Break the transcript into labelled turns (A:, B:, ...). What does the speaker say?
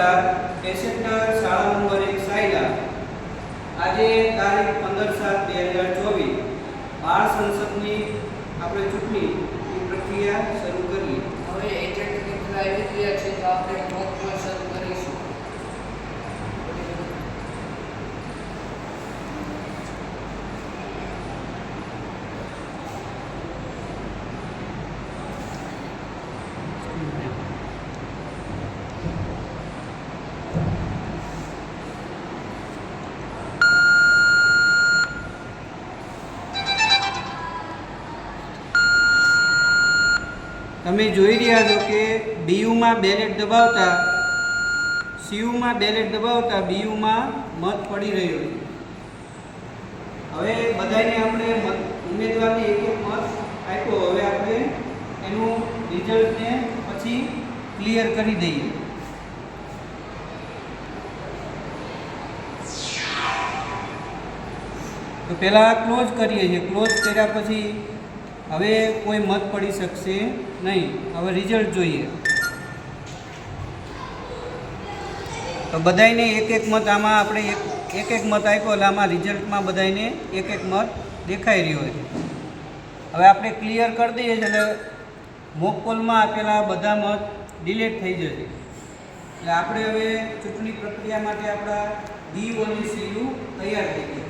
A: અનુસાર પેસેન્જર શાળા નંબર 1 સાયલા આજે તારીખ 15/7/2024 બાળ સંસદની આપણે ચૂંટણીની પ્રક્રિયા શરૂ કરીએ.
B: હવે એજન્ટની બધા આવી ગયા છે તો આપણે મોક પોલ શરૂ કરીશું.
A: તમે જોઈ રહ્યા છો કે બીયુમાં બેલેટ દબાવતા સીયુમાં બેલેટ દબાવતા બીયુમાં મત પડી રહ્યો છે. હવે બધાને આપણે ઉમેદવારને એક એક મત આપ્યો. હવે આપણે એનું રિઝલ્ટને પછી ક્લિયર કરી દઈએ. તો પહેલાં ક્લોઝ કરીએ છીએ. ક્લોઝ કર્યા પછી હવે કોઈ મત પડી શકશે નહીં. હવે રિઝલ્ટ જોઈએ. તો બધાને એક એક મત આમાં આપણે એક એક મત આપ્યો એટલે આમાં રિઝલ્ટમાં બધાને એક એક મત દેખાઈ રહ્યો છે. હવે આપણે ક્લિયર કરી દઈએ છીએ એટલે મોક પોલમાં આપેલા બધા મત ડિલીટ થઈ જશે. એટલે આપણે હવે ચૂંટણી પ્રક્રિયા માટે આપણા બીયુ અને સીયુ તૈયાર થઈ ગયા.